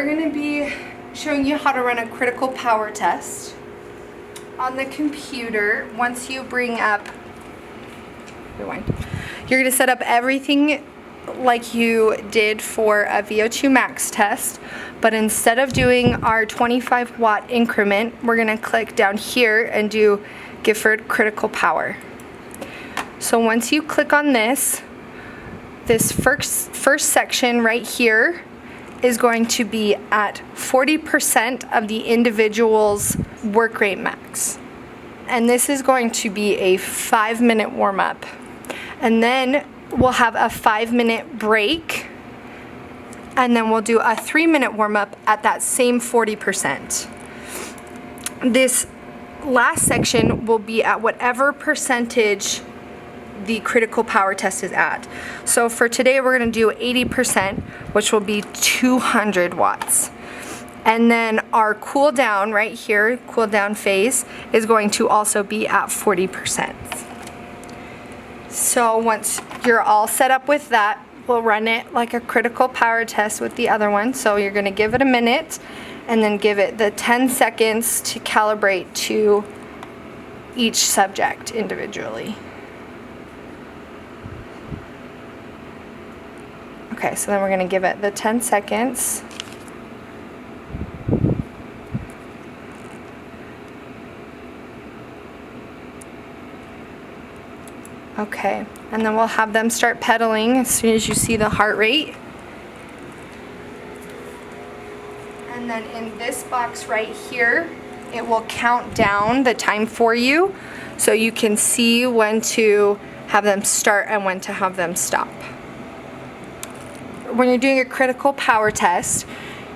we're going to be showing you how to run a critical power test on the computer. Once you bring up, rewind, you're going to set up everything like you did for a VO2 max test, but instead of doing our 25 watt increment, we're going to click down here and do Gifford critical power. So once you click on this first section right here is going to be at 40% of the individual's work rate max. And this is going to be a 5-minute warm-up. And then we'll have a 5-minute break, and then we'll do a 3-minute warm-up at that same 40%. This last section will be at whatever percentage the critical power test is at. So for today we're going to do 80%, which will be 200 watts. And then our cool down right here, cool down phase, is going to also be at 40%. So once you're all set up with that, we'll run it like a critical power test with the other one. So you're going to give it a minute and then give it the 10 seconds to calibrate to each subject individually. Okay, so then we're going to give it the 10 seconds. Okay, and then we'll have them start pedaling as soon as you see the heart rate. And then in this box right here, it will count down the time for you, so you can see when to have them start and when to have them stop. When you're doing a critical power test,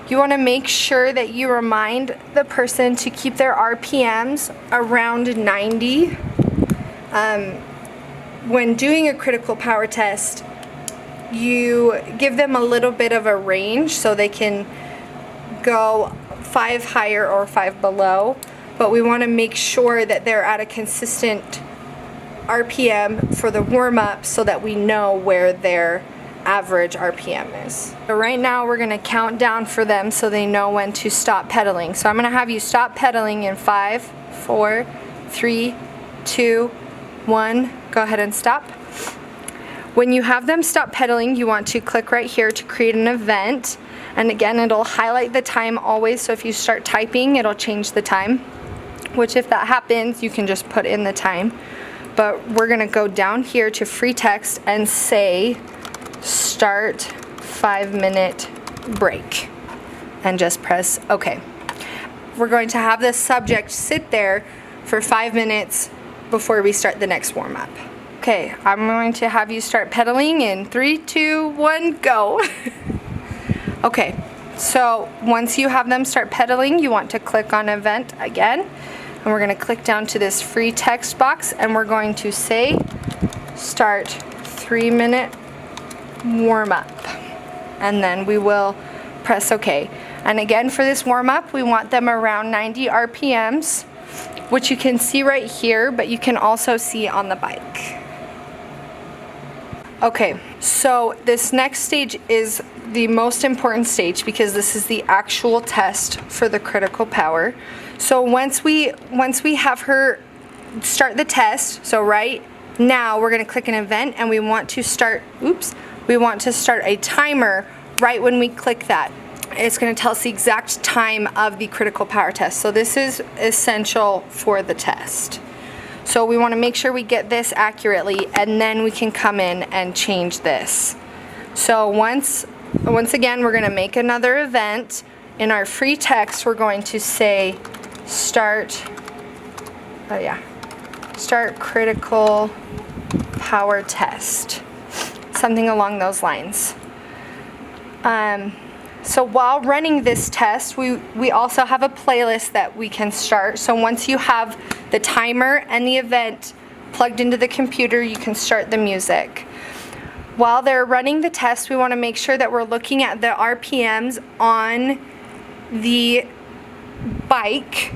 you want to make sure that you remind the person to keep their RPMs around 90. When doing a critical power test, you give them a little bit of a range so they can go 5 higher or 5 below, but we want to make sure that they're at a consistent RPM for the warm-up so that we know where their average RPM is. So right now we're going to count down for them so they know when to stop pedaling. So I'm going to have you stop pedaling in 5, 4, 3, 2, 1. Go ahead and stop. When you have them stop pedaling, you want to click right here to create an event. And again, it'll highlight the time always, so if you start typing, it'll change the time. Which if that happens, you can just put in the time. But we're going to go down here to free text and say start 5-minute break. And just press OK. We're going to have the subject sit there for 5 minutes before we start the next warm-up. Okay, I'm going to have you start pedaling in 3, 2, 1, go. Okay, so once you have them start pedaling, you want to click on event again, and we're going to click down to this free text box, and we're going to say start 3-minute warm-up, and then we will press OK. And again, for this warm-up, we want them around 90 RPMs, which you can see right here, but you can also see on the bike. Okay, so this next stage is the most important stage because this is the actual test for the critical power. So once we have her start the test, so right now we're going to click an event and we want to start, we want to start a timer right when we click that. It's going to tell us the exact time of the critical power test. So this is essential for the test. So we want to make sure we get this accurately, and then we can come in and change this. So once again, we're going to make another event. In our free text, we're going to say start critical power test. Something along those lines. So while running this test, we also have a playlist that we can start. So once you have the timer and the event plugged into the computer, you can start the music. While they're running the test, we want to make sure that we're looking at the RPMs on the bike,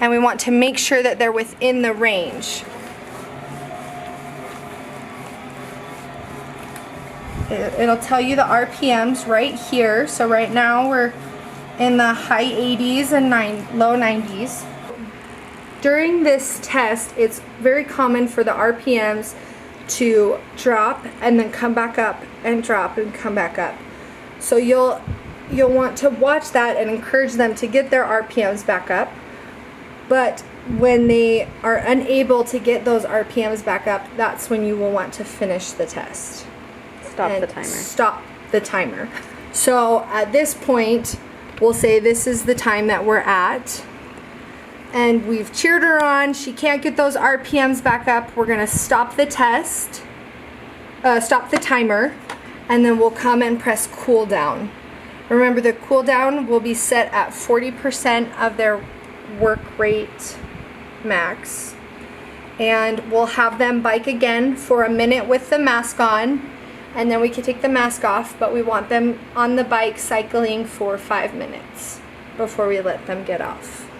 and we want to make sure that they're within the range. It'll tell you the RPMs right here. So right now we're in the high 80s and low 90s. During this test, it's very common for the RPMs to drop and then come back up and drop and come back up. So you'll want to watch that and encourage them to get their RPMs back up. But when they are unable to get those RPMs back up, that's when you will want to finish the test. Stop the timer. Stop the timer. So at this point, we'll say this is the time that we're at. And we've cheered her on. She can't get those RPMs back up. We're gonna stop the test, stop the timer, and then we'll come and press cool down. Remember, the cool down will be set at 40% of their work rate max. And we'll have them bike again for a minute with the mask on, and then we can take the mask off, but we want them on the bike cycling for 5 minutes before we let them get off.